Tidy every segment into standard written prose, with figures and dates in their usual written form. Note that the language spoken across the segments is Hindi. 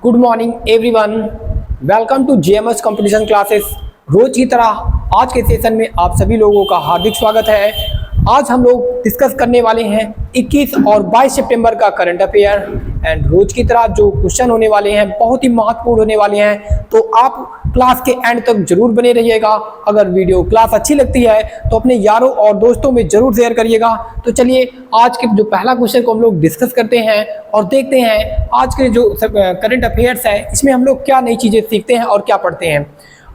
Good morning everyone, welcome to JMS competition classes. रोज की तरह आज के सेशन में आप सभी लोगों का हार्दिक स्वागत है। आज हम लोग डिस्कस करने वाले हैं 21 और 22 सितंबर का करंट अफेयर एंड रोज की तरह जो क्वेश्चन होने वाले हैं बहुत ही महत्वपूर्ण होने वाले हैं, तो आप क्लास के एंड तक जरूर बने रहिएगा। अगर वीडियो क्लास अच्छी लगती है तो अपने यारों और दोस्तों में जरूर शेयर करिएगा। तो चलिए आज के जो पहला क्वेश्चन को हम लोग डिस्कस करते हैं और देखते हैं आज के जो करंट अफेयर्स है इसमें हम लोग क्या नई चीजें सीखते हैं और क्या पढ़ते हैं।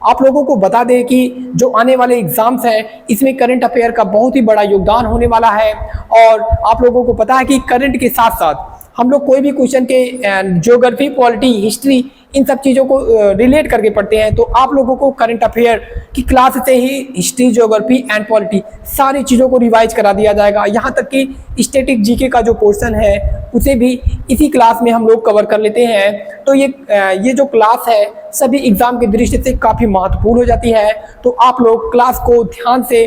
आप लोगों को बता दें कि जो आने वाले एग्जाम्स हैं इसमें करंट अफेयर का बहुत ही बड़ा योगदान होने वाला है और आप लोगों को पता है कि करंट के साथ साथ हम लोग कोई भी क्वेश्चन के ज्योग्राफी, पॉलिटी, हिस्ट्री इन सब चीज़ों को रिलेट करके पढ़ते हैं। तो आप लोगों को करंट अफेयर की क्लास से ही हिस्ट्री, ज्योग्राफी एंड पॉलिटी सारी चीज़ों को रिवाइज करा दिया जाएगा। यहाँ तक कि स्टैटिक जीके का जो पोर्शन है उसे भी इसी क्लास में हम लोग कवर कर लेते हैं। तो ये जो क्लास है सभी एग्जाम की दृष्टि से काफ़ी महत्वपूर्ण हो जाती है। तो आप लोग क्लास को ध्यान से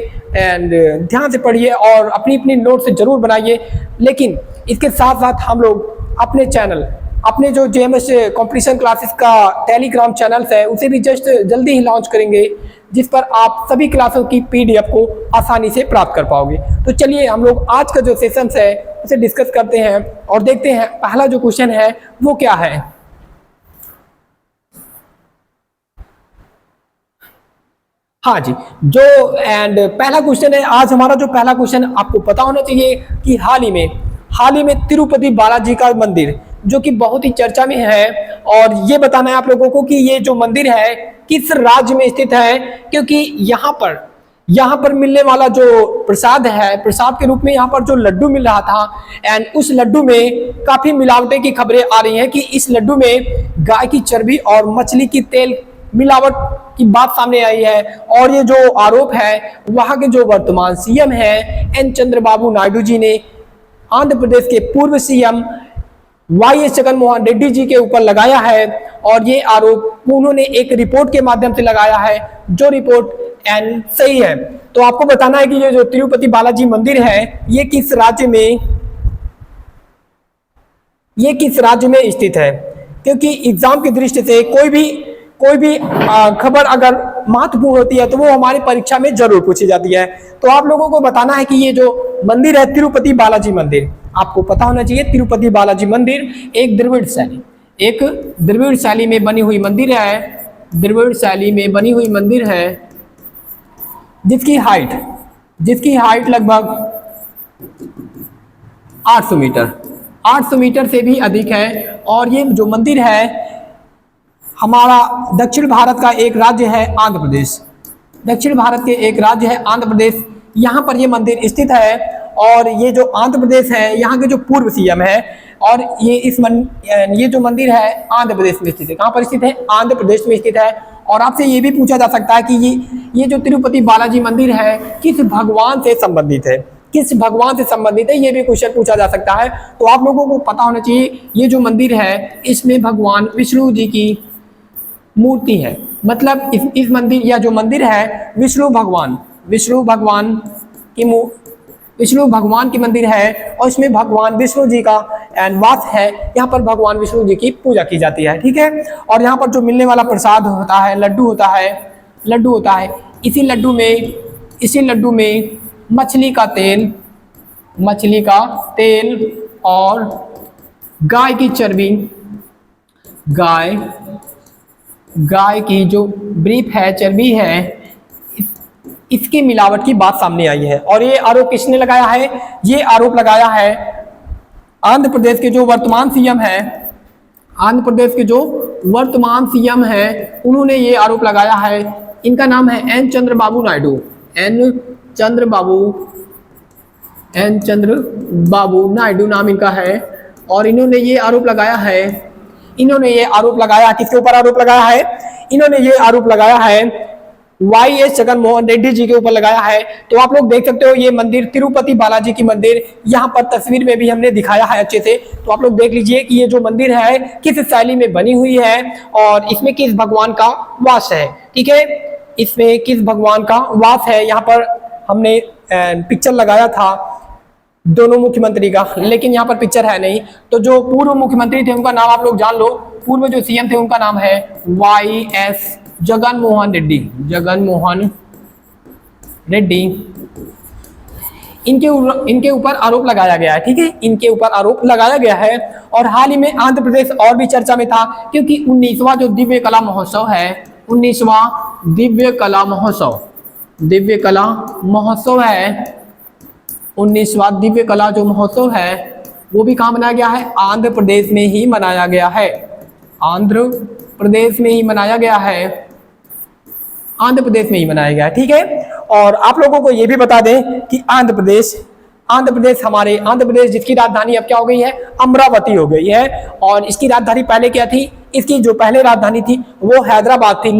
पढ़िए और अपनी अपनी नोट से जरूर बनाइए। लेकिन इसके साथ साथ हम लोग अपने चैनल, अपने जो जेएमएस कंपटीशन क्लासेस का टेलीग्राम चैनल है उसे भी जल्दी ही लॉन्च करेंगे, जिस पर आप सभी क्लासों की पीडीएफ को आसानी से प्राप्त कर पाओगे। तो चलिए हम लोग आज का जो सेशन है उसे डिस्कस करते हैं और देखते हैं पहला जो क्वेश्चन है वो क्या है। हाँ जी, जो पहला क्वेश्चन है आज हमारा, जो पहला क्वेश्चन आपको पता होना चाहिए कि हाल ही में तिरुपति बालाजी का मंदिर जो कि बहुत ही चर्चा में है, और ये बताना है आप लोगों को कि ये जो मंदिर है किस राज्य में स्थित है, क्योंकि यहाँ पर मिलने वाला जो प्रसाद है, प्रसाद के रूप में यहाँ पर जो लड्डू मिल रहा था एंड उस लड्डू में काफी मिलावटें की खबरें आ रही हैं कि इस लड्डू में गाय की चर्बी और मछली की तेल मिलावट की बात सामने आई है। और ये जो आरोप है वहां के जो वर्तमान सीएम है एन चंद्रबाबू नायडू जी ने आंध्र प्रदेश के पूर्व सीएम वाईएस जगनमोहन रेड्डी जी के ऊपर लगाया है, और ये आरोप उन्होंने एक रिपोर्ट के माध्यम से लगाया है जो रिपोर्ट सही है। तो आपको बताना है कि ये जो तिरुपति बालाजी मंदिर है ये किस राज्य में स्थित है, क्योंकि एग्जाम की दृष्टि से कोई भी खबर अगर महत्वपूर्ण होती है तो वो हमारी परीक्षा में जरूर पूछी जाती है। तो आप लोगों को बताना है कि ये जो मंदिर है तिरुपति बालाजी मंदिर, आपको पता होना चाहिए तिरुपति बालाजी मंदिर एक द्रविड़ शैली में बनी हुई मंदिर है, जिसकी हाइट लगभग 800 मीटर से भी अधिक है। और ये जो मंदिर है हमारा दक्षिण भारत का एक राज्य है आंध्र प्रदेश, यहाँ पर ये मंदिर स्थित है। और ये जो आंध्र प्रदेश है यहाँ के जो पूर्व सीएम है, और ये जो मंदिर है आंध्र प्रदेश में स्थित है। कहाँ पर स्थित है? आंध्र प्रदेश में स्थित है। और आपसे ये भी पूछा जा सकता है कि ये जो तिरुपति बालाजी मंदिर है किस भगवान से संबंधित है, ये भी क्वेश्चन पूछा जा सकता है। तो आप लोगों को पता होना चाहिए ये जो मंदिर है इसमें भगवान विष्णु जी की मूर्ति है, मतलब इस मंदिर या जो मंदिर है विष्णु भगवान की मंदिर है, और इसमें भगवान विष्णु जी का वास है। यहाँ पर भगवान विष्णु जी की पूजा की जाती है, ठीक है। और यहाँ पर जो मिलने वाला प्रसाद होता है, लड्डू होता है, इसी लड्डू में मछली का तेल और गाय की चर्बी, गाय की जो ब्रीफ है, चर्बी है, इसकी मिलावट की बात सामने आई है। और ये आरोप किसने लगाया है? ये आरोप लगाया है आंध्र प्रदेश के जो वर्तमान सीएम है, उन्होंने ये आरोप लगाया है। इनका नाम है एन चंद्रबाबू नायडू नाम इनका है। और इन्होंने ये आरोप लगाया किसके ऊपर आरोप लगाया है? इन्होंने ये आरोप लगाया है वाईएस जगनमोहन रेड्डी जी के ऊपर लगाया है। तो आप लोग देख सकते हो ये मंदिर तिरुपति बालाजी की मंदिर, यहाँ पर तस्वीर में भी हमने दिखाया है अच्छे से। तो आप लोग देख लीजिए कि ये जो मंदिर है किस शैली में बनी हुई है और इसमें किस भगवान का वास है, ठीक है। इसमें किस भगवान का वास है, यहाँ पर हमने पिक्चर लगाया था दोनों मुख्यमंत्री का, लेकिन यहाँ पर पिक्चर है नहीं। तो जो पूर्व मुख्यमंत्री थे उनका नाम आप लोग जान लो। पूर्व जो सीएम थे उनका नाम है YS जगनमोहन रेड्डी। जगनमोहन रेड्डी। इनके ऊपर आरोप लगाया गया है, ठीक है, इनके ऊपर आरोप लगाया गया है। और हाल ही में आंध्र प्रदेश और भी चर्चा में था, क्योंकि 19वां जो दिव्य कला महोत्सव है, 19वां दिव्य कला महोत्सव है, 19वां दिव्य कला जो महोत्सव है वो भी कहाँ मनाया गया है? आंध्र प्रदेश में ही मनाया गया है। आंध्र प्रदेश में ही मनाया गया है। आंध्र प्रदेश में ही मनाया गया है, ठीक है। और आप लोगों को ये भी बता दें कि आंध्र प्रदेश जिसकी राजधानी अब क्या हो गई है? अमरावती हो गई है। और इसकी राजधानी पहले क्या थी? इसकी जो पहले राजधानी थी वो हैदराबाद थी।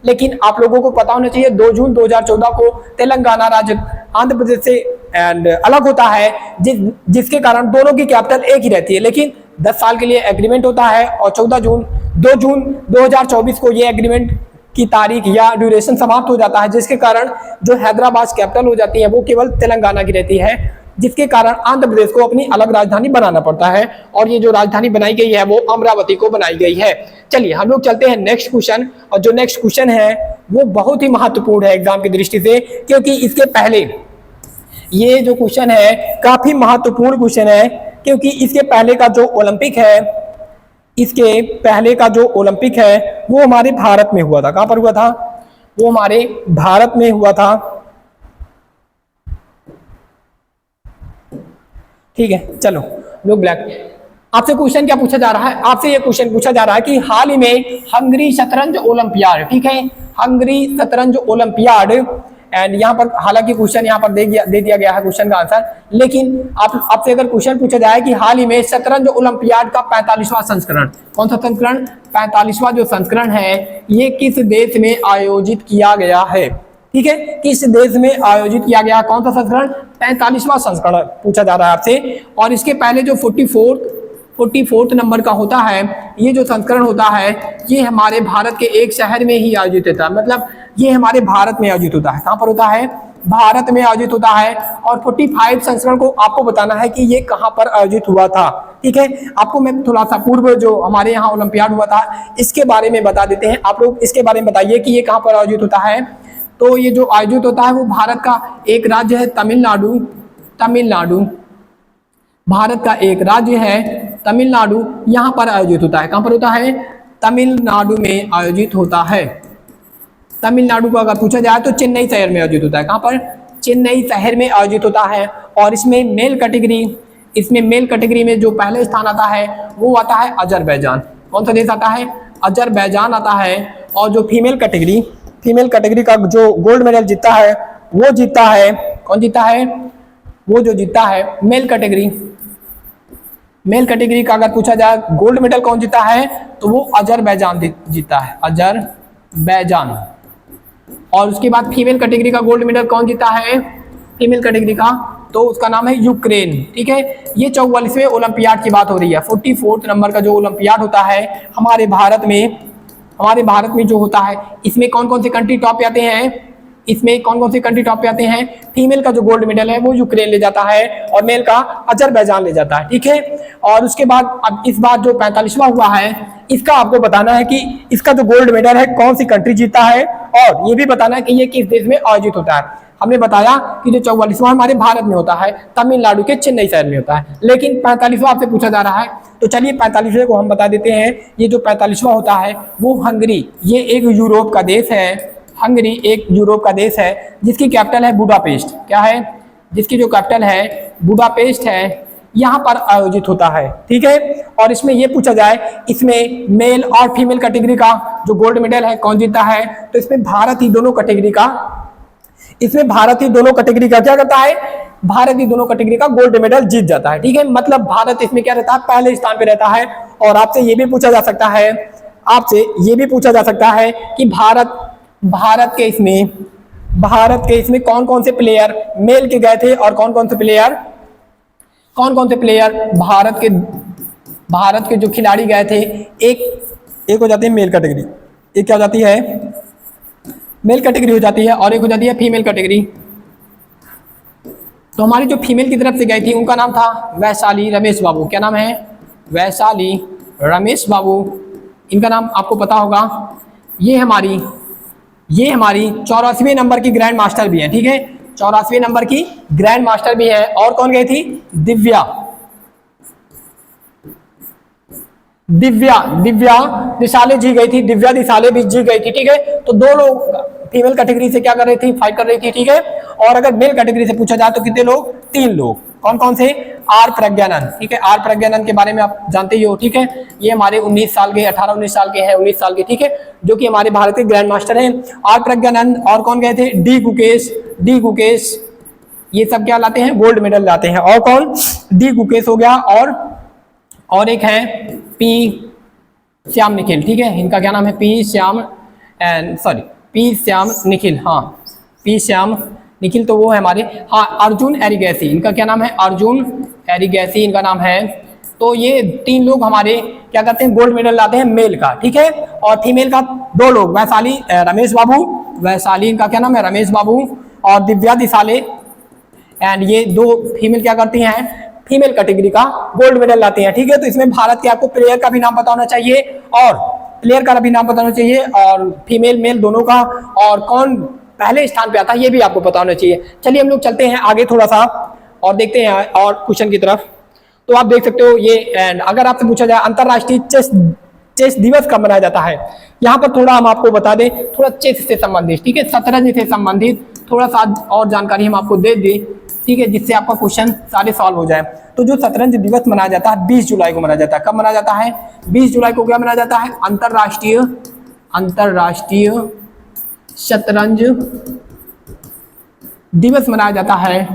लेकिन आप लोगों को पता होना चाहिए 2 जून 2014 को तेलंगाना राज्य आंध्र प्रदेश से अलग होता है, जिसके कारण दोनों की कैपिटल एक ही रहती है। लेकिन 10 साल के लिए एग्रीमेंट होता है और 2 जून 2024 को ये एग्रीमेंट की तारीख या ड्यूरेशन समाप्त हो जाता है, जिसके कारण जो हैदराबाद कैपिटल हो जाती है वो केवल तेलंगाना की रहती है, जिसके कारण आंध्र प्रदेश को अपनी अलग राजधानी बनाना पड़ता है। और ये जो राजधानी बनाई गई है वो अमरावती को बनाई गई है। चलिए हम लोग चलते हैं नेक्स्ट क्वेश्चन। और जो नेक्स्ट क्वेश्चन है वो बहुत ही महत्वपूर्ण है एग्जाम की दृष्टि से, क्योंकि इसके पहले ये जो क्वेश्चन है काफी महत्वपूर्ण क्वेश्चन है, क्योंकि इसके पहले का जो ओलंपिक है वो हमारे भारत में हुआ था। कहां पर हुआ था? वो हमारे भारत में हुआ था, ठीक है। चलो लोग ब्लैक, आपसे क्वेश्चन क्या पूछा जा रहा है? आपसे ये क्वेश्चन पूछा जा रहा है कि हाल ही में हंगरी शतरंज ओलंपियाड, ठीक है, हंगरी शतरंज ओलंपियाड। एंड यहाँ पर हालांकि क्वेश्चन यहाँ पर दे दिया गया है क्वेश्चन का आंसर, लेकिन आपसे अगर क्वेश्चन पूछा जाए कि हाल ही में शतरंज ओलंपियाड का 45वां संस्करण, कौन सा संस्करण? 45वां जो संस्करण है ये किस देश में आयोजित किया गया है, ठीक है, किस देश में आयोजित किया गया? कौन सा संस्करण? 45वां संस्करण पूछा जा रहा है आपसे। और इसके पहले जो 44th नंबर का होता है, ये जो संस्करण होता है ये हमारे भारत के एक शहर में ही आयोजित होता है। मतलब ये हमारे भारत में आयोजित होता है। कहां पर होता है? भारत में आयोजित होता है। और 45 संस्करण को आपको बताना है कि ये कहां पर आयोजित हुआ था, ठीक है। आपको मैं थोड़ा सा पूर्व जो हमारे यहाँ ओलंपियाड हुआ था इसके बारे में बता देते हैं। आप लोग इसके बारे में बताइए कि ये कहां पर आयोजित होता है। तो ये जो आयोजित होता है वो भारत का एक राज्य है तमिलनाडु। भारत का एक राज्य है तमिलनाडु, यहाँ पर आयोजित होता है। कहां पर होता है? तमिलनाडु में आयोजित होता है। तमिलनाडु को अगर पूछा जाए तो चेन्नई शहर में आयोजित होता है। कहां पर? चेन्नई शहर में आयोजित होता है। और इसमें मेल कैटेगरी में जो पहले स्थान आता है वो आता है अजरबैजान। कौन सा देश आता है? अजरबैजान आता है। और जो फीमेल कैटेगरी का जो गोल्ड मेडल जीतता है वो जीतता है, कौन जीतता है? वो जो जीतता है मेल कैटेगरी का अगर पूछा जाए गोल्ड मेडल कौन जीता है तो वो अजरबैजान जीता है, अजरबैजान। और उसके बाद फीमेल कैटेगरी का गोल्ड मेडल कौन जीता है? फीमेल कैटेगरी का, तो उसका नाम है यूक्रेन, ठीक है। ये 44वें ओलंपियाड की बात हो रही है। 44th नंबर का जो ओलंपियाड होता है हमारे भारत में जो होता है, इसमें कौन कौन से कंट्री टॉप पे आते हैं? फीमेल का जो गोल्ड मेडल है वो यूक्रेन ले जाता है और मेल का अजरबैजान ले जाता है, ठीक है। और उसके बाद अब इस बार जो 45वां हुआ है इसका आपको बताना है कि इसका जो गोल्ड मेडल है कौन सी कंट्री जीता है, और ये भी बताना है कि ये किस देश में आयोजित होता है। हमने बताया कि जो 44वां हमारे भारत में होता है, तमिलनाडु के चेन्नई शहर में होता है, लेकिन 45वां आपसे पूछा जा रहा है। तो चलिए 45वें को हम बता देते हैं। ये जो 45वां होता है वो हंगरी, ये एक यूरोप का देश है। हंगरी एक यूरोप का देश है जिसकी कैपिटल है बुडापेस्ट। क्या है? जिसकी जो कैपिटल है बुडापेस्ट है, यहाँ पर आयोजित होता है, ठीक है। और इसमें यह पूछा जाए इसमें मेल और फीमेल कैटेगरी का जो गोल्ड मेडल है कौन जीता है, तो इसमें भारत ही दोनों कैटेगरी का क्या करता है? भारत ही दोनों कैटेगरी का गोल्ड मेडल जीत जाता है, ठीक है। मतलब भारत इसमें क्या रहता है? पहले स्थान पे रहता है। और आपसे ये भी पूछा जा सकता है कि भारत के इसमें कौन कौन से प्लेयर मेल के गए थे और कौन कौन से प्लेयर भारत के जो खिलाड़ी गए थे। एक हो जाती है मेल कैटेगरी, एक क्या हो जाती है? मेल कैटेगरी हो जाती है, और एक हो जाती है फीमेल कैटेगरी। तो हमारी जो फीमेल की तरफ से गई थी उनका नाम था वैशाली रमेश बाबू। क्या नाम है? वैशाली रमेश बाबू, इनका नाम आपको पता होगा। ये हमारी 84वें नंबर की ग्रैंड मास्टर भी है, ठीक है, 84वें नंबर की ग्रैंड मास्टर भी है। और कौन गई थी? दिव्या दिसाले जी गई थी, दिव्या दिसाले भी जी गई थी, ठीक है। तो दो लोग फीमेल कैटेगरी से क्या कर रही थी? फाइट कर रही थी, ठीक है। और अगर मेल कैटेगरी से पूछा जाए तो कितने लोग? 3 लोग। कौन कौन से? आर प्रज्ञानंद, ठीक है, आर प्रज्ञानंद के बारे में आप जानते ही हो, ठीक है। ये हमारे 19 साल के, 18-19 साल के हैं, 19 साल के, ठीक है, जो कि हमारे भारत के ग्रैंड मास्टर हैं, आर प्रज्ञानंद। और कौन गए थे? डी गुकेश, ये सब क्या लाते हैं? गोल्ड मेडल लाते हैं। और कौन? डी गुकेश हो गया। और एक है पी श्याम निखिल, ठीक है, इनका क्या नाम है? पी श्याम निखिल, हाँ, पी श्याम निखिल, तो वो है हमारे, हाँ, अर्जुन एरिगैसी, इनका क्या नाम है? अर्जुन एरिगैसी इनका नाम है। तो ये 3 लोग हमारे क्या करते हैं? गोल्ड मेडल लाते हैं मेल का, ठीक है। और फीमेल का 2 लोग, वैशाली रमेश बाबू, वैशाली इनका क्या नाम है? रमेश बाबू, और दिव्या दिसाले। एंड ये 2 फीमेल क्या करती हैं? फीमेल कैटेगरी का गोल्ड मेडल लाते हैं, ठीक है। तो इसमें भारत के आपको प्लेयर का भी नाम पता होना चाहिए और प्लेयर का भी नाम पता होना चाहिए, और फीमेल मेल दोनों का, और कौन पहले स्थान पे आता है ये भी आपको पता होना चाहिए। चलिए हम लोग चलते हैं आगे थोड़ा सा और देखते हैं और क्वेश्चन की तरफ। तो आप देख सकते हो ये, एंड अगर आपसे पूछा जाए अंतरराष्ट्रीय चेस दिवस कब मनाया जाता है, यहाँ पर थोड़ा हम आपको बता दें, थोड़ा चेस से संबंधित, ठीक है, शतरंज से संबंधित थोड़ा सा और जानकारी हम आपको दे दें, ठीक है, जिससे आपका क्वेश्चन सारे सॉल्व हो जाए। तो जो शतरंज दिवस मनाया जाता है 20 जुलाई को मनाया जाता है। कब मनाया जाता है? 20 जुलाई को क्या मनाया जाता है? अंतरराष्ट्रीय शतरंज दिवस मनाया जाता है।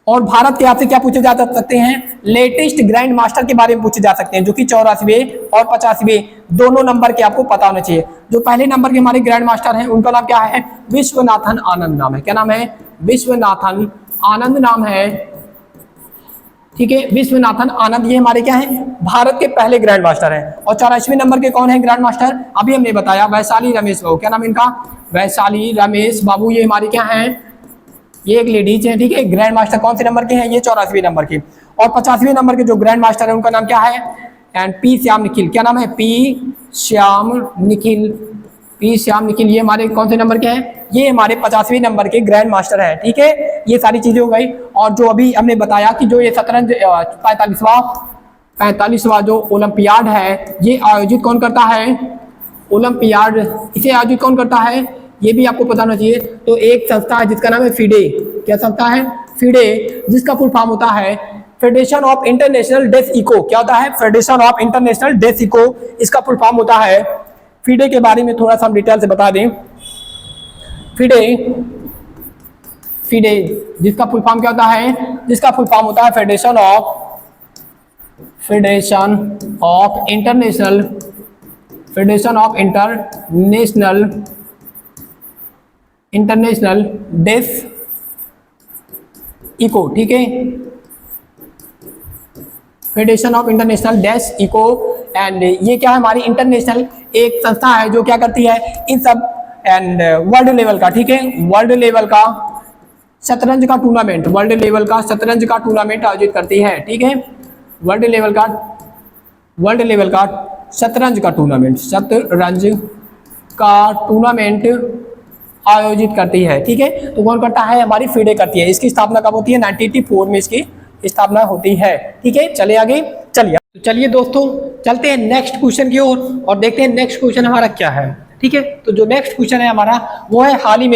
और भारत के आपसे क्या पूछे जा सकते हैं? लेटेस्ट ग्रैंड मास्टर के बारे में पूछे जा सकते हैं, जो कि 84वें और 50वें दोनों नंबर के आपको पता होना चाहिए। जो पहले नंबर के हमारे ग्रैंड मास्टर हैं उनका नाम क्या है? विश्वनाथन आनंद नाम है। क्या नाम है? विश्वनाथन आनंद नाम है, ठीक है, विश्वनाथन आनंद। ये हमारे क्या है? भारत के पहले ग्रैंड मास्टर हैं। और 84वें नंबर के कौन है ग्रैंड मास्टर? अभी हमने बताया, वैशाली रमेश बाबू। क्या नाम इनका? वैशाली रमेश बाबू। ये हमारे क्या हैं? ये एक लेडीज है, ठीक है। ग्रैंड मास्टर कौन से नंबर के हैं? ये 84वें नंबर के। और 50वें नंबर के जो ग्रैंड मास्टर है उनका नाम क्या है? And P Shyam Nikhil. क्या नाम है? P Shyam Nikhil, P Shyam Nikhil. ये हमारे कौन से नंबर के हैं? ये हमारे 50वें नंबर के ग्रैंड मास्टर है, ठीक है। ये सारी चीजें हो गई। और जो अभी हमने बताया कि जो ये शतरंज 45वां जो ओलंपियाड है, ये आयोजित कौन करता है? ओलंपियाड, इसे आयोजित कौन करता है ये भी आपको पता होना चाहिए। तो एक संस्था है जिसका नाम है फिडे। क्या संस्था है? फिडे, जिसका फुल फॉर्म होता है federation of international deaf echo. क्या होता है? Federation of international deaf echo, इसका फुल फॉर्म होता है। फिडे के बारे में थोड़ा सा हम डिटेल से बता दें। फिडे जिसका फुल फॉर्म क्या होता है? जिसका फुल फॉर्म होता है federation of international deaf echo, ठीक है, federation of international deaf echo. And ये क्या है? हमारी इंटरनेशनल एक संस्था है जो क्या करती है इन सब एंड वर्ल्ड लेवल का, ठीक है, वर्ल्ड लेवल का शतरंज का टूर्नामेंट, आयोजित करती है, ठीक है। वर्ल्ड लेवल का शतरंज का टूर्नामेंट आयोजित करती है, ठीक है। तो कौन करता है? हमारी फिडे करती है। इसकी स्थापना कब होती है? 1984 में इसकी स्थापना होती है, ठीक है। चले आगे, चलिए दोस्तों चलते हैं नेक्स्ट क्वेश्चन की ओर और देखते हैं नेक्स्ट क्वेश्चन हमारा क्या है, ठीक है। तो जो नेक्स्ट क्वेश्चन है हमारा वो है हाल ही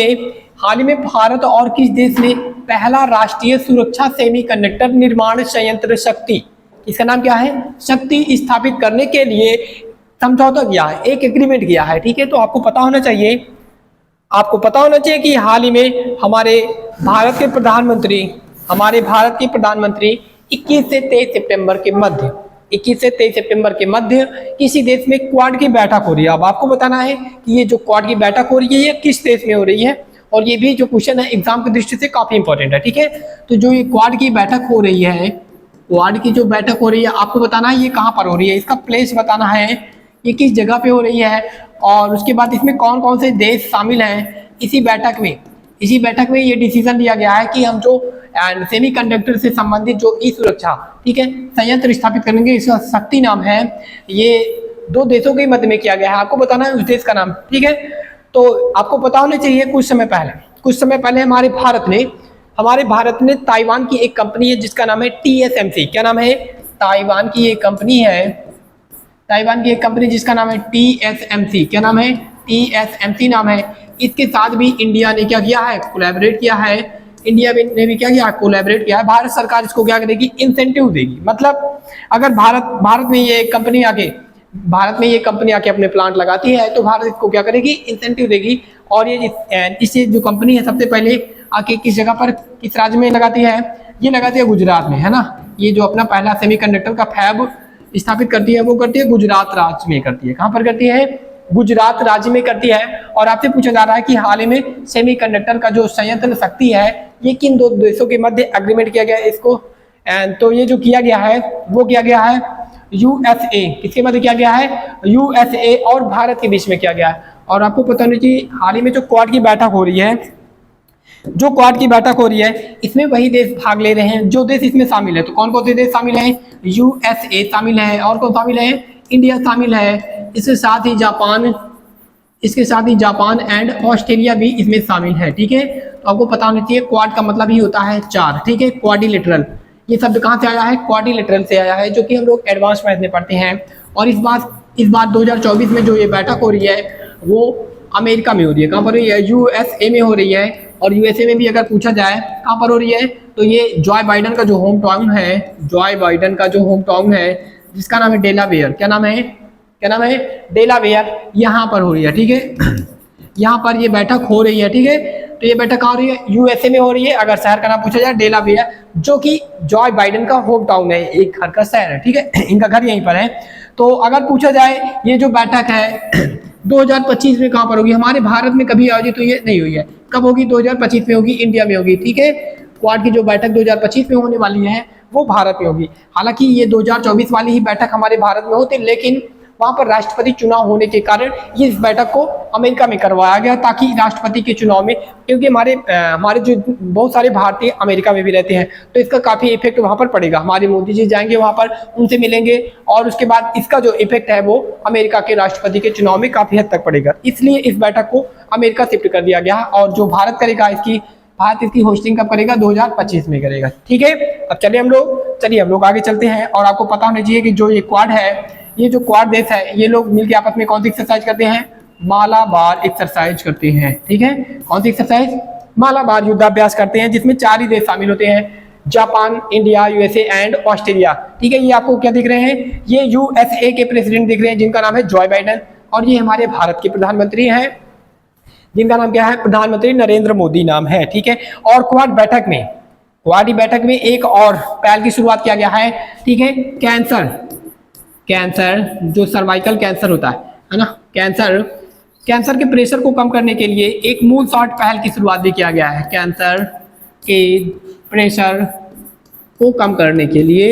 में भारत और किस देश ने पहला राष्ट्रीय सुरक्षा सेमीकंडक्टर निर्माण संयंत्र शक्ति, इसका नाम क्या है? शक्ति स्थापित करने के लिए समझौता किया है, एक एग्रीमेंट किया है, ठीक है। तो आपको पता होना चाहिए कि हाल ही में हमारे भारत के प्रधानमंत्री 21 से 23 सितंबर के मध्य किसी देश में क्वाड की बैठक हो रही है। अब आपको बताना है कि ये जो क्वाड की बैठक हो रही है ये किस देश में हो रही है, और ये भी जो क्वेश्चन है एग्जाम की दृष्टि से काफी इंपॉर्टेंट है, ठीक है। तो जो ये क्वाड की बैठक हो रही है, आपको बताना है ये कहाँ पर हो रही है, इसका प्लेस बताना है, ये किस जगह पे हो रही है, और उसके बाद इसमें कौन कौन से देश शामिल हैं इसी बैठक में। इसी बैठक में ये डिसीजन लिया गया है कि हम जो सेमीकंडक्टर से संबंधित जो ई सुरक्षा, ठीक है, संयंत्र स्थापित करेंगे। इसका शक्ति नाम है, ये दो देशों के मध्य में किया गया है। आपको बताना है उस देश का नाम, ठीक है। तो आपको पता होना चाहिए कुछ समय पहले हमारे भारत ने ताइवान की एक कंपनी है जिसका नाम है TSMC। क्या नाम है? ताइवान की एक कंपनी जिसका नाम है TSMC। क्या नाम है? TSMC नाम है। इसके साथ भी इंडिया ने क्या किया है? कोलैबोरेट किया है। इंडिया ने भी क्या किया? कोलैबोरेट किया है। भारत सरकार इसको क्या करेगी? इंसेंटिव देगी। मतलब अगर भारत में ये कंपनी आके अपने प्लांट लगाती है तो भारत इसको क्या करेगी? इंसेंटिव देगी। और ये इससे जो कंपनी है सबसे पहले आके किस जगह पर, किस राज्य में लगाती है? ये लगाती है गुजरात में, है ना। ये जो अपना पहला सेमीकंडक्टर का फैब स्थापित करती है वो करती है गुजरात राज्य में करती है। कहाँ पर करती है? गुजरात राज्य में करती है। और आपसे पूछा जा रहा है कि हाल ही में सेमीकंडक्टर का जो संयंत्र शक्ति है ये किन दो देशों के मध्य एग्रीमेंट किया गया है इसको? तो ये जो किया गया है वो किया गया है USA। किसके मध्य किया गया है? USA और भारत के बीच में किया गया है। और आपको पता नहीं कि हाल ही में जो क्वाड की बैठक हो रही है इसमें वही देश भाग ले रहे हैं जो देश इसमें शामिल है। तो कौन कौन से देश शामिल हैं? USA शामिल है, और कौन शामिल है? इंडिया शामिल है। इसके साथ ही जापान एंड ऑस्ट्रेलिया भी इसमें शामिल है, ठीक है। तो आपको पता होना चाहिए क्वाड का मतलब ही होता है चार, ठीक है। क्वाड्रिलेटरल, ये शब्द कहाँ से आया है? क्वाड्रिलेटरल से आया है, जो कि हम लोग एडवांस मैथ में पढ़ते हैं। और इस बार 2024 में जो ये बैठक हो रही है वो अमेरिका में हो रही है। कहाँ पर हो रही है? USA में हो रही है। और USA में भी अगर पूछा जाए कहाँ पर हो रही है तो ये जॉय बाइडन का जो होम टाउन है जिसका नाम है डेलावेयर। क्या नाम है? डेलावेयर, यहाँ पर हो रही है, ठीक है। यहाँ पर ये बैठक हो रही है, ठीक है। तो ये बैठक कहाँ हो रही है? USA में हो रही है। अगर शहर का नाम पूछा जाए डेलावेयर, जो कि जॉय बाइडन का होम टाउन है, एक घर का शहर है, ठीक है। इनका घर यहीं पर है। तो अगर पूछा जाए ये जो बैठक है 2025 में कहाँ पर होगी? हमारे भारत में कभी आयोजित तो ये नहीं हुई है। कब होगी? 2025 में होगी, इंडिया में होगी, ठीक है। क्वाड की जो बैठक 2025 में होने वाली है वो भारत में होगी। हालांकि ये 2024 वाली ही बैठक हमारे भारत में होती, लेकिन वहां पर राष्ट्रपति चुनाव होने के कारण ये इस बैठक को अमेरिका में करवाया गया, ताकि राष्ट्रपति के चुनाव में, क्योंकि हमारे जो बहुत सारे भारतीय अमेरिका में भी रहते हैं तो इसका काफी इफेक्ट वहां पर पड़ेगा। हमारे मोदी जी जाएंगे वहां पर, उनसे मिलेंगे, और उसके बाद इसका जो इफेक्ट है वो अमेरिका के राष्ट्रपति के चुनाव में काफी हद तक पड़ेगा। इसलिए इस बैठक को अमेरिका शिफ्ट कर दिया गया। और जो भारत करेगा भारत इसकी होस्टिंग कब करेगा? 2025 में करेगा, ठीक है। अब चलिए हम लोग आगे चलते हैं। और आपको पता होना चाहिए कि जो ये क्वाड है, ये जो क्वाड देश है, ये लोग मिलकर आपस में कौन सी एक्सरसाइज करते हैं? मालाबार एक्सरसाइज करते हैं, ठीक है। कौन सी एक्सरसाइज? मालाबार युद्धाभ्यास करते हैं, जिसमें 4 ही देश शामिल होते हैं, Japan, India, USA and Australia, ठीक है। ये आपको क्या दिख रहे हैं? ये USA के प्रेसिडेंट दिख रहे हैं जिनका नाम है जॉय बाइडन। और ये हमारे भारत के प्रधानमंत्री हैं जिनका नाम क्या है? प्रधानमंत्री नरेंद्र मोदी नाम है, ठीक है। और क्वाड बैठक में एक और पहल की शुरुआत किया गया है, ठीक है। कैंसर जो सर्वाइकल कैंसर होता है ना, कैंसर के प्रेशर को कम करने के लिए एक मून शॉट पहल की शुरुआत भी किया गया है। कैंसर के प्रेशर को कम करने के लिए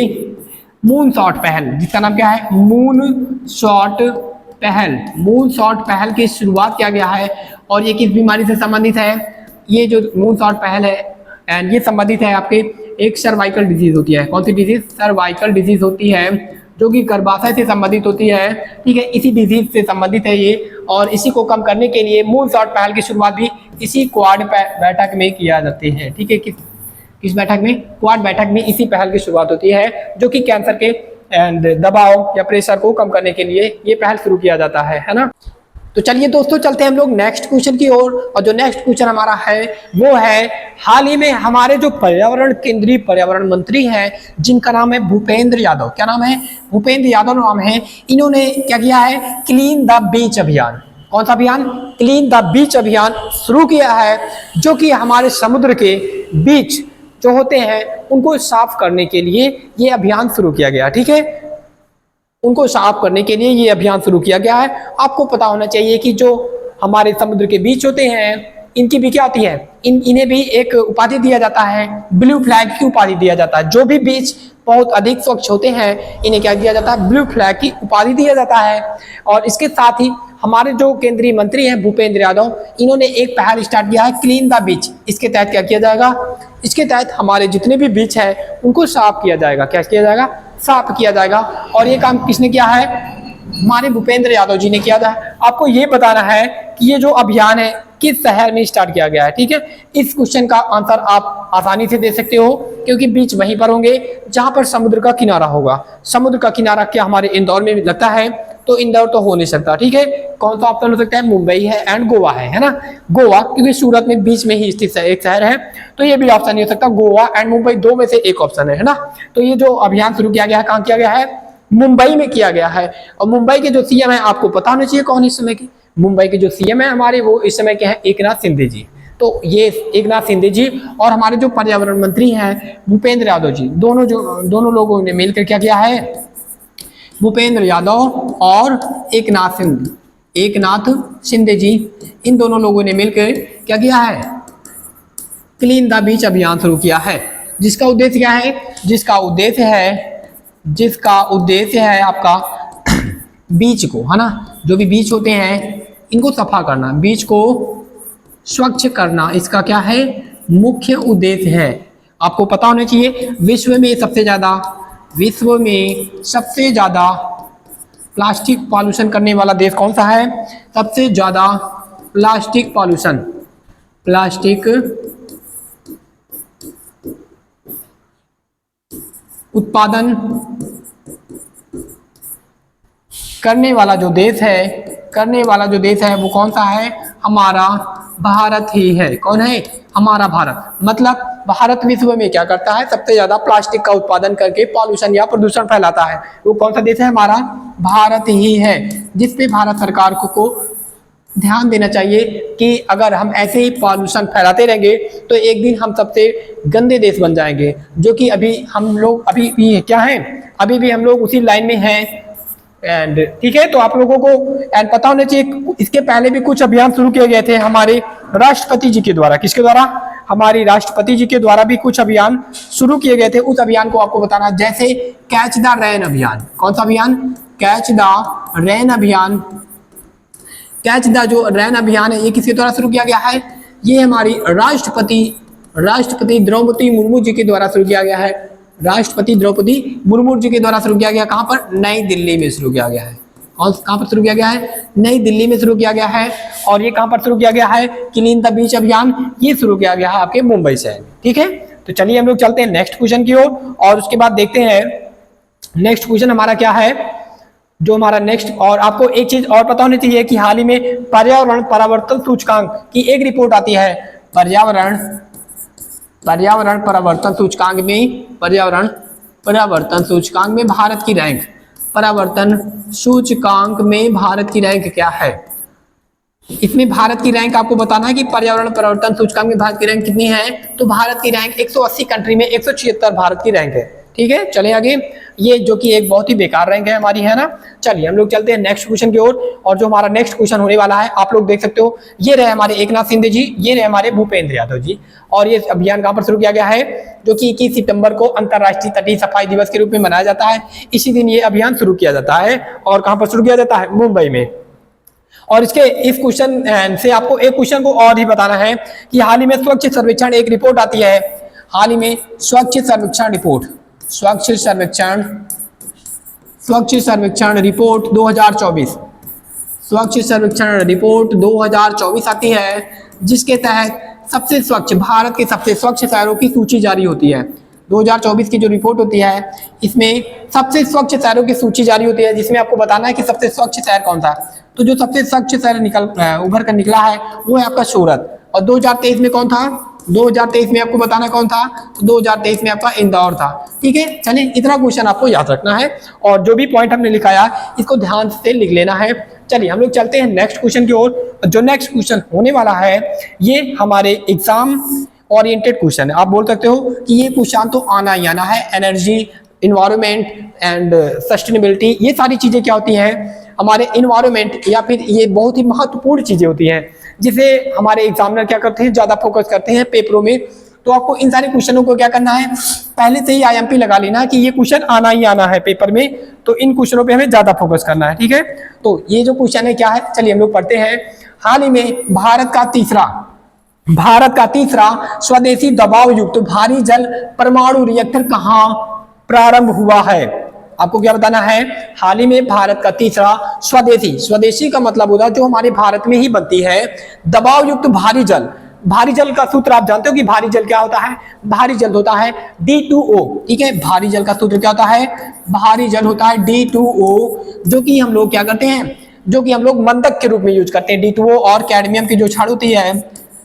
मून शॉट पहल, जिसका नाम क्या है? मून शॉट पहल की शुरुआत किया गया है। और ये किस बीमारी से संबंधित है? ये जो मून शॉट पहल है एंड ये संबंधित है आपके एक सर्वाइकल डिजीज होती है। कौन सी डिजीज? सर्वाइकल डिजीज होती है, जो कि गर्भाशय से संबंधित होती है, ठीक है। इसी डिजीज से संबंधित है ये। और इसी को कम करने के लिए मून शॉट पहल की शुरुआत भी इसी क्वाड बैठक में किया जाती है, ठीक है। किस बैठक में? क्वाड बैठक में इसी पहल की शुरुआत होती है, जो कि कैंसर के दबाव या प्रेशर को कम करने के लिए ये पहल शुरू किया जाता है ना। तो चलिए दोस्तों, चलते हैं हम लोग नेक्स्ट क्वेश्चन की ओर। और जो नेक्स्ट क्वेश्चन हमारा है वो है, हाल ही में हमारे जो केंद्रीय पर्यावरण मंत्री हैं जिनका नाम है भूपेंद्र यादव। क्या नाम है? भूपेंद्र यादव नाम है। इन्होंने क्या किया है? क्लीन द बीच अभियान। कौन सा अभियान? क्लीन द बीच अभियान शुरू किया है, जो कि हमारे समुद्र के बीच जो होते हैं उनको साफ करने के लिए ये अभियान शुरू किया गया, ठीक है। उनको साफ करने के लिए ये अभियान शुरू किया गया है। आपको पता होना चाहिए कि जो हमारे समुद्र के बीच होते हैं इनकी भी क्या होती है? इन्हें भी एक उपाधि दिया जाता है, ब्लू फ्लैग की उपाधि दिया जाता है। जो भी बीच बहुत अधिक स्वच्छ होते हैं इन्हें क्या दिया जाता है? ब्लू फ्लैग की उपाधि दिया जाता है। और इसके साथ ही हमारे जो केंद्रीय मंत्री हैं भूपेंद्र यादव, इन्होंने एक पहल स्टार्ट किया है क्लीन द बीच। इसके तहत क्या किया जाएगा, इसके तहत हमारे जितने भी बीच है उनको साफ किया जाएगा। क्या किया जाएगा, साफ किया जाएगा। और ये काम किसने किया है, हमारे भूपेंद्र यादव जी ने किया था। आपको ये बताना है कि ये जो अभियान है किस शहर में स्टार्ट किया गया है। ठीक है, इस क्वेश्चन का आंसर आप आसानी से दे सकते हो क्योंकि बीच वहीं पर होंगे जहां पर समुद्र का किनारा होगा। समुद्र का किनारा क्या हमारे इंदौर में लगता है, तो इंदौर तो हो नहीं सकता। ठीक है, कौन सा ऑप्शन हो सकता है, मुंबई है एंड गोवा है ना। गोवा क्योंकि सूरत में बीच में ही स्थित एक शहर है, तो ये भी ऑप्शन नहीं हो सकता। गोवा एंड मुंबई दो में से एक ऑप्शन है ना। तो ये जो अभियान शुरू किया गया है कहाँ किया गया है, मुंबई में किया गया है। और मुंबई के जो सीएम है आपको पता होना चाहिए कौन इस समय की, मुंबई के जो सीएम है हमारे वो इस समय के हैं एकनाथ शिंदे जी। तो ये एकनाथ शिंदे जी और हमारे जो पर्यावरण मंत्री हैं भूपेंद्र यादव जी, दोनों लोगों ने मिलकर क्या किया है, भूपेंद्र यादव और एकनाथ शिंदे जी, इन दोनों लोगों ने मिलकर क्या किया है, क्लीन द बीच अभियान शुरू किया है। जिसका उद्देश्य क्या है, जिसका उद्देश्य है आपका बीच को, है ना, जो भी बीच होते हैं इनको सफा करना, बीच को स्वच्छ करना, इसका क्या है, मुख्य उद्देश्य है। आपको पता होना चाहिए विश्व में सबसे ज्यादा प्लास्टिक पॉल्यूशन करने वाला देश कौन सा है, सबसे ज्यादा प्लास्टिक उत्पादन करने वाला जो देश है वो कौन सा है, हमारा भारत ही है। कौन है, हमारा भारत। मतलब भारत विश्व में क्या करता है, सबसे ज्यादा प्लास्टिक का उत्पादन करके पॉल्यूशन या प्रदूषण फैलाता है। वो कौन सा देश है, हमारा भारत ही है। जिसपे भारत सरकार को ध्यान देना चाहिए कि अगर हम ऐसे ही पॉल्यूशन फैलाते रहेंगे तो एक दिन हम सबसे गंदे देश बन जाएंगे, जो कि अभी भी हम लोग उसी लाइन में हैं। एंड ठीक है, तो आप लोगों को एंड पता होना चाहिए इसके पहले भी कुछ अभियान शुरू किए गए थे हमारे राष्ट्रपति जी के द्वारा। किसके द्वारा, हमारी राष्ट्रपति जी के द्वारा भी कुछ अभियान शुरू किए गए थे। उस अभियान को आपको बताना, जैसे कैच द रेन अभियान। कौन सा अभियान, कैच द रेन अभियान। कैच द जो रेन अभियान है ये किसके द्वारा शुरू किया गया है, ये हमारी राष्ट्रपति द्रौपदी मुर्मू जी के द्वारा शुरू किया गया है। राष्ट्रपति द्रौपदी मुर्मू जी के द्वारा शुरू किया गया। कहां पर, नई दिल्ली में शुरू किया गया है। और कहां पर शुरू किया गया है, नई दिल्ली में शुरू किया गया है। और ये कहां पर शुरू किया गया है, क्लीन द बीच अभियान, ये शुरू किया गया है आपके मुंबई शहर में। ठीक है, तो चलिए हम लोग चलते हैं नेक्स्ट क्वेश्चन की ओर और उसके बाद देखते हैं नेक्स्ट क्वेश्चन हमारा क्या है। जो हमारा नेक्स्ट, और आपको एक चीज और पता होनी चाहिए कि हाल ही में पर्यावरण परावर्तन सूचकांक की एक रिपोर्ट आती है। पर्यावरण परावर्तन सूचकांक में भारत की रैंक, क्या है। इसमें भारत की रैंक आपको बताना है कि पर्यावरण परिवर्तन सूचकांक में भारत की रैंक कितनी है। तो भारत की रैंक 180 कंट्री में 176 भारत की रैंक है। ठीक है, चलिए आगे। ये जो कि एक बहुत ही बेकार रैंक है हमारी, है ना। चलिए हम लोग चलते हैं नेक्स्ट क्वेश्चन की ओर। और जो हमारा नेक्स्ट क्वेश्चन होने वाला है आप लोग देख सकते हो, ये रहे हमारे एकनाथ शिंदे जी, ये रहे हमारे भूपेंद्र यादव जी। और ये अभियान कहां पर शुरू किया गया है, जो कि 21 सितंबर को अंतरराष्ट्रीय तटीय सफाई दिवस के रूप में मनाया जाता है। इसी दिन ये अभियान शुरू किया जाता है। और कहां पर शुरू किया जाता है, मुंबई में। और इस क्वेश्चन से आपको एक क्वेश्चन को और ही बताना है कि हाल ही में स्वच्छ सर्वेक्षण एक रिपोर्ट आती है। हाल ही में स्वच्छ सर्वेक्षण रिपोर्ट 2024 आती है, जिसके तहत सबसे स्वच्छ, भारत के सबसे स्वच्छ शहरों की सूची जारी होती है। 2024 की जो रिपोर्ट होती है इसमें सबसे स्वच्छ शहरों की सूची जारी होती है, जिसमें आपको बताना है कि सबसे स्वच्छ शहर कौन सा है। तो जो सबसे स्वच्छ शहर उभर कर निकला है वो है आपका सूरत। और 2023 में कौन था, 2023 में आपको बताना कौन था, 2023 में आपका इंदौर था। ठीक है, चलिए इतना क्वेश्चन आपको याद रखना है और जो भी पॉइंट हमने लिखाया इसको ध्यान से लिख लेना है। चलिए हम लोग चलते हैं नेक्स्ट क्वेश्चन की ओर। जो नेक्स्ट क्वेश्चन होने वाला है ये हमारे एग्जाम ओरिएंटेड क्वेश्चन है। आप बोल सकते हो कि ये क्वेश्चन तो आना ही आना है। एनर्जी, इन्वायरमेंट एंड सस्टेनेबिलिटी, ये सारी चीजें क्या होती हैं, हमारे इन्वायरमेंट या फिर ये बहुत ही महत्वपूर्ण चीजें होती हैं जिसे हमारे एग्जामिनर क्या करते हैं, ज्यादा फोकस करते हैं पेपरों में। तो आपको इन सारे क्वेश्चनों को क्या करना है, पहले से ही IMP लगा लेना कि ये क्वेश्चन आना ही आना है पेपर में, तो इन क्वेश्चनों पे हमें ज्यादा फोकस करना है, ठीक है। तो ये जो क्वेश्चन है क्या है, चलिए हम लोग पढ़ते हैं। हाल ही में भारत का तीसरा स्वदेशी दबाव युक्त भारी जल परमाणु रिएक्टर कहां प्रारंभ हुआ है। आपको क्या बताना है, हाल ही में भारत का तीसरा स्वदेशी का मतलब होता है जो हमारे भारत में ही बनती है, दबाव युक्त भारी जल का सूत्र आप जानते हो कि भारी जल क्या होता है, भारी जल होता है D2O, ठीक है। भारी जल का सूत्र क्या होता है, भारी जल होता है D2O, जो कि हम लोग क्या करते हैं, जो कि हम लोग मंदक के रूप में यूज करते हैं। D2O और कैडमियम की जो छड़ होती है,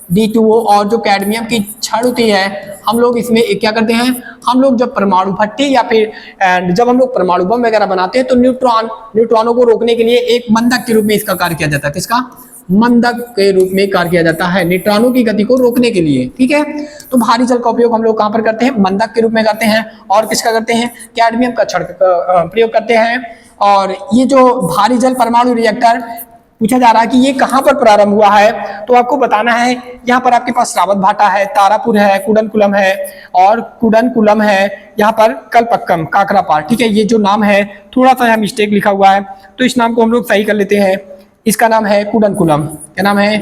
D2O और जो कैडमियम की छड़ होती है, हम लोग इसमें क्या करते हैं, हम लोग जब परमाणु भट्टी या फिर जब हम लोग परमाणु बम वगैरह बनाते हैं तो न्यूट्रॉनों को रोकने के लिए एक मंदक के रूप में इसका कार्य किया जाता है। किसका, मंदक के रूप में कार्य किया जाता है, न्यूट्रॉनों की गति को रोकने के लिए, ठीक है। तो भारी जल का उपयोग हम लोग कहां पर करते हैं, मंदक के रूप में करते हैं। और किसका करते हैं, कैडमियम का छड़ का प्रयोग करते हैं। और ये जो भारी जल परमाणु रिएक्टर पूछा जा रहा है कि ये कहां पर प्रारंभ हुआ है, तो आपको बताना है यहाँ पर आपके पास रावत भाटा है, तारापुर है, कुडनकुलम है और कुडनकुलम है, यहाँ पर कलपक्कम, काकरापार, ठीक है। ये जो नाम है थोड़ा सा यहाँ मिस्टेक लिखा हुआ है, तो इस नाम को हम लोग सही कर लेते हैं। इसका नाम है कुडनकुलम, क्या नाम है,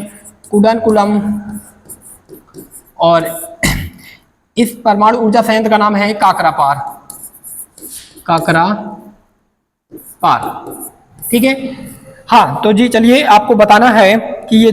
कुडनकुलम। और इस परमाणु ऊर्जा संयंत्र का नाम है काकरापार, ठीक है। हाँ, तो जी चलिए आपको बताना है कि ये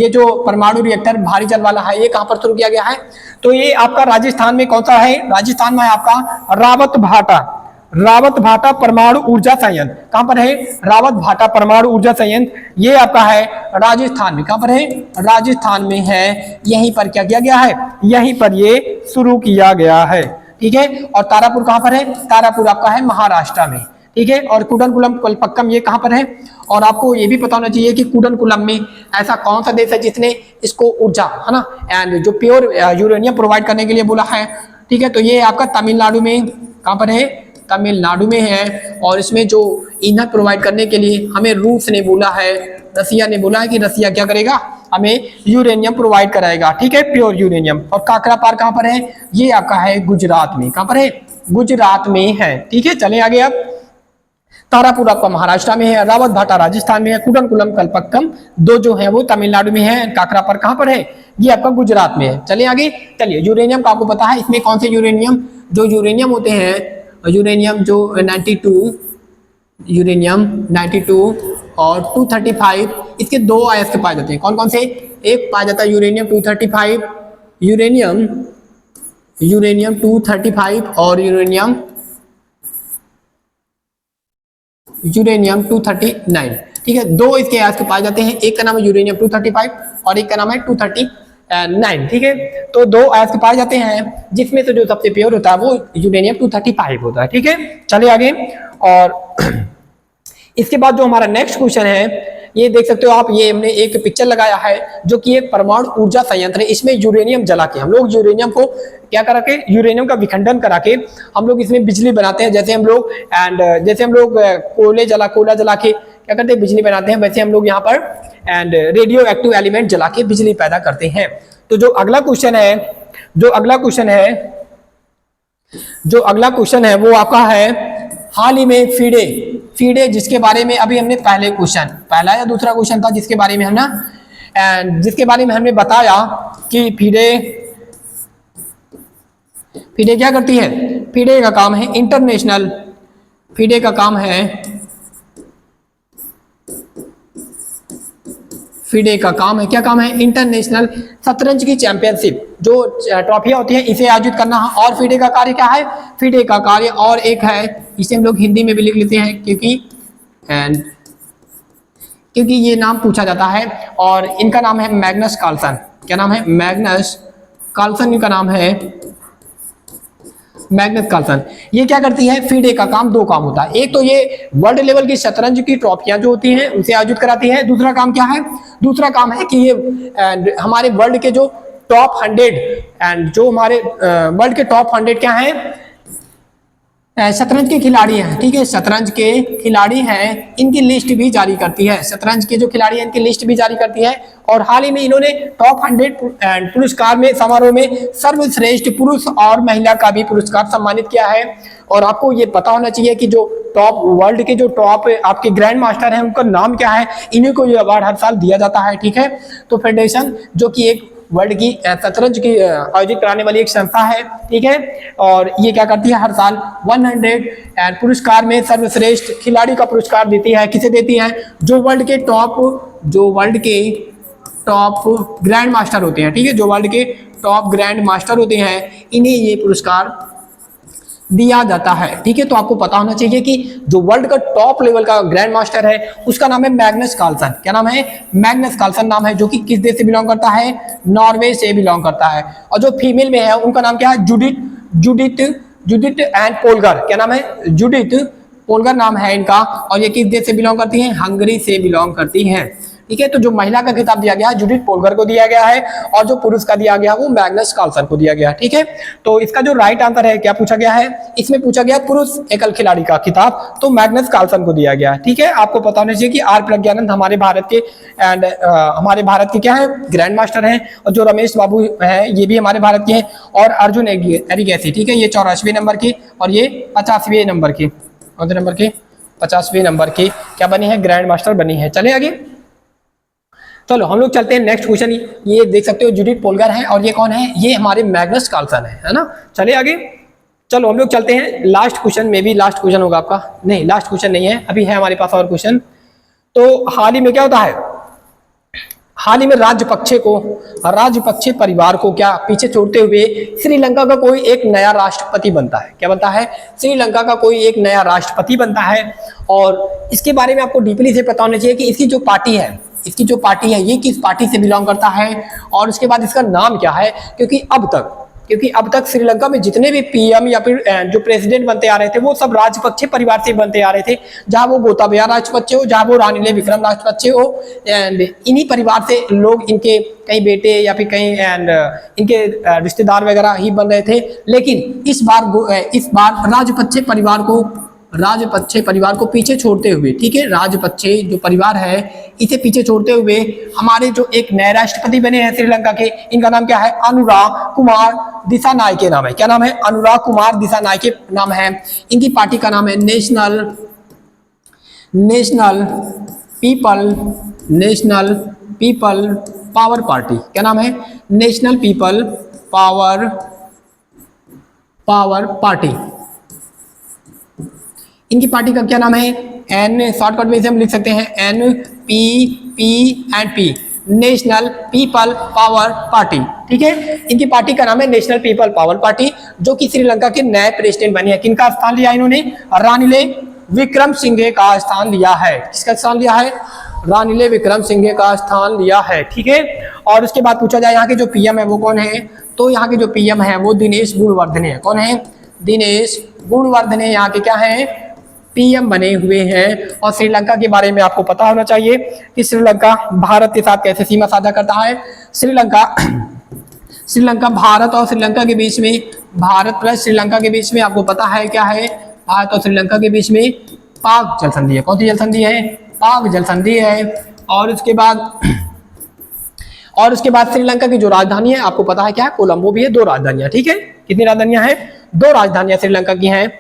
जो परमाणु रिएक्टर भारी जल वाला है ये कहां पर शुरू किया गया है, तो ये आपका राजस्थान में कौन सा है, राजस्थान में है आपका रावत भाटा परमाणु ऊर्जा संयंत्र। कहां पर है, रावत भाटा परमाणु ऊर्जा संयंत्र, ये आपका है राजस्थान में। कहां पर है, राजस्थान में है। यहीं पर क्या किया गया है, यहीं पर ये शुरू किया गया है, ठीक है। और तारापुर कहां पर है, तारापुर आपका है महाराष्ट्र में, ठीक है। और कुडनकुलम कलपक्कम ये कहां पर है। और आपको ये भी पता होना चाहिए कि कुडनकुलम में ऐसा कौन सा देश है जिसने इसको ऊर्जा, है ना, एंड जो प्योर यूरेनियम प्रोवाइड करने के लिए बोला है, ठीक है। तो ये आपका तमिलनाडु में, कहां पर है, तमिलनाडु में है। और इसमें जो ईंधन प्रोवाइड करने के लिए हमें रूस ने बोला है, रसिया ने बोला है कि रसिया क्या करेगा, हमें यूरेनियम प्रोवाइड कराएगा, ठीक है, प्योर यूरेनियम। और काकरापार कहां पर है, ये आपका है गुजरात में। कहां पर है, गुजरात में है, ठीक है। चले आगे। अब तारापुर आपका महाराष्ट्र में है, रावत भाटा राजस्थान में है, कुडनकुलम कलपक्कम दो जो है वो तमिलनाडु में है, काकरापार कहां पर है, ये आपका गुजरात में है। चलिए आगे। चलिए, यूरेनियम का आपको पता है, इसमें कौन से यूरेनियम, जो यूरेनियम होते हैं, यूरेनियम जो 92 और 235, इसके दो अयस्क पाए जाते हैं। कौन कौन से, एक पाया जाता है यूरेनियम 235, यूरेनियम 235 और यूरेनियम 239, ठीक है। दो इसके अयस्क पाए जाते हैं, एक का नाम है यूरेनियम 235 और एक का नाम है 239, ठीक है। तो दो अयस्क पाए जाते हैं, जिसमें से जो सबसे प्योर होता है वो यूरेनियम 235 होता है, ठीक है। चलिए आगे। और इसके बाद जो हमारा नेक्स्ट क्वेश्चन है, ये देख सकते हो आप, ये हमने एक पिक्चर लगाया है जो कि एक परमाणु ऊर्जा संयंत्र है। इसमें यूरेनियम जला के हम लोग यूरेनियम को क्या करा के, यूरेनियम का विखंडन करा के हम लोग इसमें बिजली बनाते हैं। जैसे हम लोग कोयला जला के क्या करते हैं, बिजली बनाते हैं, वैसे हम लोग यहाँ पर रेडियो एक्टिव एलिमेंट जला के बिजली पैदा करते हैं। तो जो अगला क्वेश्चन है वो आपका है, हाल ही में फीडे जिसके बारे में अभी हमने पहला या दूसरा क्वेश्चन था जिसके बारे में हमने बताया कि फीडे क्या करती है, फीडे का काम है इंटरनेशनल, फीडे का काम है क्या काम है, इंटरनेशनल शतरंज की चैंपियनशिप, जो ट्रॉफियां होती हैं इसे आयोजित करना है। और फीडे का कार्य क्या है, फीडे का कार्य और एक है, इसे हम लोग हिंदी में भी लिख लेते हैं क्योंकि ये नाम पूछा जाता है। और इनका नाम है मैग्नस कार्लसन। क्या नाम है, मैग्नस कार्लसन इनका नाम है, मैग्नस कार्लसन। ये क्या करती है, फीडे का काम, दो काम होता है। एक तो ये वर्ल्ड लेवल की शतरंज की ट्रॉफियां जो होती हैं उसे आयोजित कराती है। दूसरा काम क्या है, दूसरा काम है कि ये हमारे वर्ल्ड के जो टॉप 100 एंड जो हमारे वर्ल्ड के टॉप 100 क्या हैं, शतरंज के खिलाड़ी हैं, ठीक है, शतरंज के खिलाड़ी हैं, इनकी लिस्ट भी जारी करती है। शतरंज के जो खिलाड़ी हैं इनकी लिस्ट भी जारी करती है। और हाल ही में इन्होंने टॉप 100 पुरस्कार में समारोह में सर्वश्रेष्ठ पुरुष और महिला का भी पुरस्कार सम्मानित किया है। और आपको ये पता होना चाहिए कि जो टॉप वर्ल्ड के जो टॉप आपके ग्रैंड मास्टर हैं उनका नाम क्या है, इन्हीं को ये अवार्ड हर साल दिया जाता है, ठीक है। तो फेडरेशन जो कि एक वर्ल्ड की शतरंज की आयोजित कराने वाली एक संस्था है, ठीक है। और ये क्या करती है, हर साल 100 पुरस्कार में सर्वश्रेष्ठ खिलाड़ी का पुरस्कार देती है। किसे देती है, जो वर्ल्ड के टॉप ग्रैंड मास्टर होते हैं, ठीक है, जो वर्ल्ड के टॉप ग्रैंड मास्टर होते हैं इन्हें ये पुरस्कार दिया जाता है, ठीक है। तो आपको पता होना चाहिए कि जो वर्ल्ड का टॉप लेवल का ग्रैंड मास्टर है उसका नाम है मैग्नस कार्लसन। क्या नाम है, मैग्नस कार्लसन नाम है, जो कि किस देश से बिलोंग करता है, नॉर्वे से बिलोंग करता है। और जो फीमेल में है उनका नाम क्या है, जूडिथ एंड पोलगर। क्या नाम है, जूडिथ पोलगर नाम है इनका। और ये किस देश से बिलोंग करती है, हंगरी से बिलोंग करती है, ठीक है। तो जो महिला का खिताब दिया गया है जूडिथ पोलगर को दिया गया है, और जो पुरुष का दिया गया वो मैग्नस कार्लसन को दिया गया है, ठीक है। तो इसका जो राइट आंसर है, क्या पूछा गया है, इसमें पूछा गया पुरुष एकल खिलाड़ी का खिताब, तो मैग्नस कार्लसन को दिया गया है, ठीक है। आपको पता होना चाहिए कि आर प्रज्ञानंद हमारे भारत के हमारे भारत के क्या है, ग्रैंड मास्टर हैं। और जो रमेश बाबू है ये भी हमारे भारत के हैं। और अर्जुन एरिगैसी, ठीक है, ये 84वें नंबर की और ये 50वें नंबर की, कौन से नंबर की, 50वें नंबर की क्या बनी है, ग्रैंड मास्टर बनी है। चले आगे, चलो हम लोग चलते हैं नेक्स्ट क्वेश्चन। ये देख सकते हो जूडिथ पोलगर है और ये कौन है, ये हमारे मैग्नस कार्लसन है ना। चले आगे, चलो हम लोग चलते हैं लास्ट क्वेश्चन में, भी लास्ट क्वेश्चन होगा आपका, नहीं लास्ट क्वेश्चन नहीं है, अभी है हमारे पास और क्वेश्चन। तो हाल ही में क्या होता है, हाल ही में राजपक्षे परिवार को क्या पीछे छोड़ते हुए श्रीलंका का कोई एक नया राष्ट्रपति बनता है। क्या बनता है, श्रीलंका का कोई एक नया राष्ट्रपति बनता है। और इसके बारे में आपको डीपली से पता होना चाहिए कि इसकी जो पार्टी है ये किस पार्टी से बिलोंग करता है, और उसके बाद इसका नाम क्या है। क्योंकि अब तक श्रीलंका में जितने भी पीएम या फिर जो प्रेसिडेंट बनते आ रहे थे वो सब राजपक्षे परिवार से बनते आ रहे थे, जहां वो गोताबाया राजपक्षे हो, जहां वो रानिले विक्रम राजपक्षे हो, एंड इन्हीं परिवार से लोग इनके कई बेटे या फिर कई इनके रिश्तेदार वगैरह ही बन रहे थे। लेकिन इस बार राजपक्षे परिवार को पीछे छोड़ते हुए, ठीक है, राजपक्षे जो परिवार है इसे पीछे छोड़ते हुए हमारे जो एक नए राष्ट्रपति बने हैं श्रीलंका के, इनका नाम क्या है, अनुराग कुमार दिसानायके नाम है। क्या नाम है, अनुराग कुमार दिसानायके नाम है। इनकी पार्टी का नाम है नेशनल पीपल पावर पार्टी। क्या नाम है, नेशनल पीपल पावर पार्टी। इनकी पार्टी का क्या नाम है, एन, शॉर्टकट में से हम लिख सकते हैं NPP, national people power party, ठीक है। इनकी पार्टी का नाम है नेशनल पीपल पावर पार्टी, जो कि श्रीलंका के नए प्रेसिडेंट बने हैं। किनका स्थान लिया इन्होंने, रानिले विक्रमसिंघे का स्थान लिया है। किसका स्थान लिया है, रानिले विक्रमसिंघे का स्थान लिया है, ठीक है। और उसके बाद पूछा जाए यहाँ के जो पीएम है वो कौन है, तो यहाँ के जो पीएम है वो दिनेश गुणवर्धने है। कौन है, दिनेश गुणवर्धने यहाँ के क्या है, पीएम बने हुए हैं। और श्रीलंका के बारे में आपको पता होना चाहिए कि श्रीलंका भारत के साथ कैसे सीमा साझा करता है। श्रीलंका भारत और श्रीलंका के बीच में, भारत प्लस श्रीलंका के बीच में आपको पता है क्या है, भारत और श्रीलंका के बीच में पाक जल संधि है। कौन सी जल संधि है, पाक जल संधि है। और उसके बाद श्रीलंका की जो राजधानी है आपको पता है क्या है, कोलंबो भी है। 2 राजधानियां, ठीक है, कितनी राजधानियां हैं, 2 राजधानियां श्रीलंका की हैं।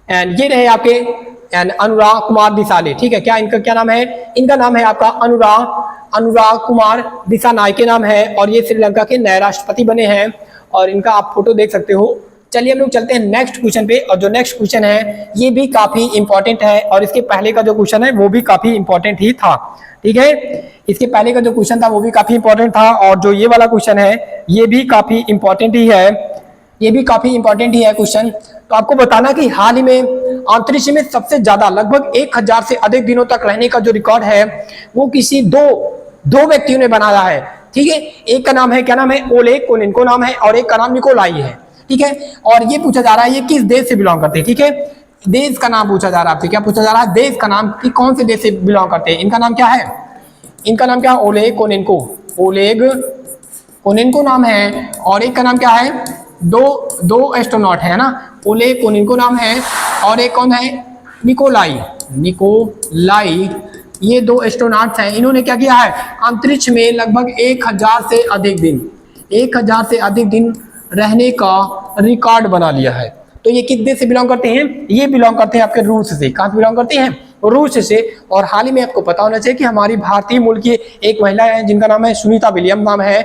एंड ये रहे आपके अनुराग कुमार दिसाले, ठीक है। क्या इनका क्या नाम है, इनका नाम है आपका अनुराग कुमार दिसानायके नाम है। और ये श्रीलंका के नए राष्ट्रपति बने हैं और इनका आप फोटो देख सकते हो। चलिए हम लोग चलते हैं नेक्स्ट क्वेश्चन पे। और जो नेक्स्ट क्वेश्चन है ये भी काफी इंपॉर्टेंट है, और इसके पहले का जो क्वेश्चन है वो भी काफी इंपॉर्टेंट ही था, ठीक है। इसके पहले का जो क्वेश्चन था वो भी काफी इंपॉर्टेंट था, और जो ये वाला क्वेश्चन है ये भी काफी इंपॉर्टेंट ही है, क्वेश्चन। तो आपको बताना कि हाल ही में अंतरिक्ष में सबसे ज्यादा लगभग 1000 से अधिक दिनों तक रहने का जो रिकॉर्ड है वो किसी दो व्यक्तियों ने बनाया है, ठीक है। एक का नाम है, क्या नाम है, ओलेग कोनेन्को नाम है, और एक का नाम निकोलाई है, ठीक है। और ये पूछा जा रहा है ये किस देश से बिलोंग करते हैं, ठीक है। देश का नाम पूछा जा रहा है आपसे, क्या पूछा जा रहा है, देश का नाम कि कौन से देश से बिलोंग करते हैं। इनका नाम क्या है, ओलेग कोनेन्को नाम है। और एक का नाम क्या है, दो एस्ट्रोनॉट है ना, ओलेग कोनिन्को नाम है और एक कौन है, निकोलाई। ये 2 एस्ट्रोनॉट्स हैं। इन्होंने क्या किया है, अंतरिक्ष में लगभग 1000 से अधिक दिन रहने का रिकॉर्ड बना लिया है। तो ये किस देश से बिलोंग करते हैं, ये बिलोंग करते हैं आपके रूस से। कहाँ से बिलोंग करते हैं, रूस से। और हाल ही में आपको पता होना चाहिए कि हमारी भारतीय मूल की एक महिला है जिनका नाम है सुनीता विलियम नाम है।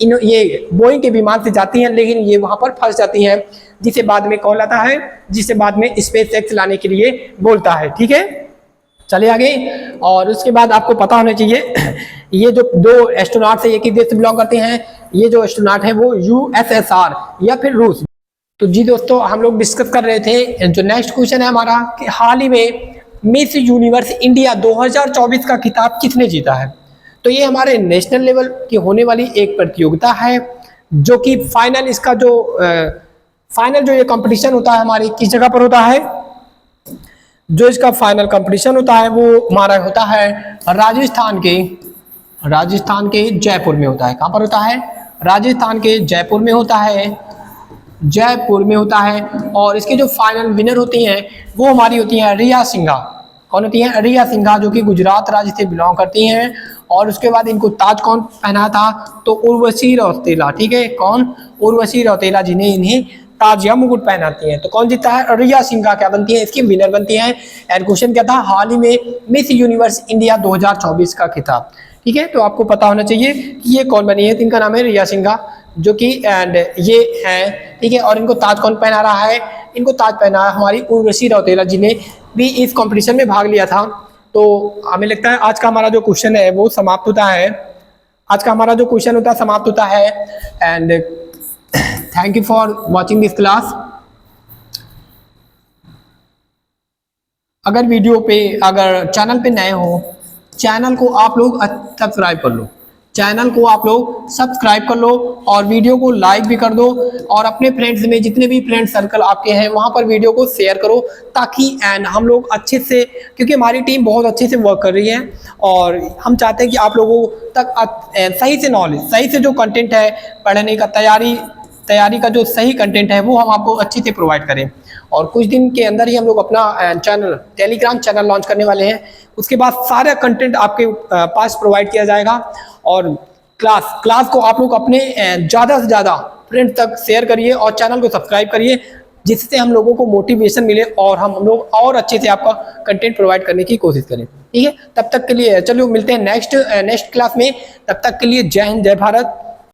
ये बोइंग के विमान से जाती हैं, लेकिन ये वहां पर फंस जाती हैं, जिसे बाद में कौन लाता है, जिसे बाद में स्पेस एक्स लाने के लिए बोलता है। ठीक है, चलिए आगे। और उसके बाद आपको पता होना चाहिए ये जो 2 एस्ट्रोनॉट है ये किस देश से बिलोंग करते हैं, ये जो एस्ट्रोनॉट है वो USSR या फिर रूस। तो जी दोस्तों, हम लोग डिस्कस कर रहे थे, जो नेक्स्ट क्वेश्चन है हमारा कि हाल ही में मिस यूनिवर्स इंडिया 2024 का खिताब किसने जीता है। तो ये हमारे नेशनल लेवल की होने वाली एक प्रतियोगिता है, जो कि फाइनल इसका जो फाइनल जो ये कंपटीशन होता है हमारी किस जगह पर होता है, जो इसका फाइनल कंपटीशन होता है वो हमारा होता है राजस्थान के जयपुर में होता है। कहाँ पर होता है, राजस्थान के जयपुर में होता है। और इसके जो फाइनल विनर होती हैं वो हमारी होती हैं रिया सिंघा। कौन होती हैं, रिया सिंघा, जो कि गुजरात राज्य से बिलोंग करती हैं। और उसके बाद इनको ताज कौन पहना था, तो उर्वशी रौतेला। ठीक है, कौन, उर्वशी रौतेला जिन्हें इन्हें ताज या मुकुट पहनाती हैं। तो कौन जीतता है, रिया सिंघा क्या बनती है, इसकी विनर बनती हैं। एंड क्वेश्चन क्या था, हाल ही में मिस यूनिवर्स इंडिया 2024 का खिताब। ठीक है, तो आपको पता होना चाहिए कि ये कौन बनी है, इनका नाम है रिया सिंघा, जो कि एंड ये है। ठीक है, और इनको ताज कौन पहना रहा है, इनको ताज पहना है हमारी उर्वशी रौतेला, जिन्हें भी इस कंपटीशन में भाग लिया था। तो हमें लगता है आज का हमारा जो क्वेश्चन है वो समाप्त होता है। And thank you for watching this class. अगर चैनल पे नए हो, चैनल को आप लोग सब्सक्राइब कर लो और वीडियो को लाइक भी कर दो, और अपने फ्रेंड्स में जितने भी फ्रेंड सर्कल आपके हैं वहां पर वीडियो को शेयर करो, ताकि एंड हम लोग अच्छे से, क्योंकि हमारी टीम बहुत अच्छे से वर्क कर रही है और हम चाहते हैं कि आप लोगों तक सही से नॉलेज, सही से जो कंटेंट है पढ़ने का, तैयारी का जो सही कंटेंट है वो हम आपको अच्छे से प्रोवाइड करें। और कुछ दिन के अंदर ही हम लोग अपना टेलीग्राम चैनल लॉन्च करने वाले हैं। उसके बाद सारा कंटेंट आपके पास प्रोवाइड किया जाएगा। और क्लास को आप लोग अपने ज़्यादा से ज़्यादा फ्रेंड्स तक शेयर करिए और चैनल को सब्सक्राइब करिए, जिससे हम लोगों को मोटिवेशन मिले और हम लोग और अच्छे से आपका कंटेंट प्रोवाइड करने की कोशिश करें। ठीक है, तब तक के लिए चलो मिलते हैं नेक्स्ट क्लास में। तब तक के लिए जय हिंद, जय भारत।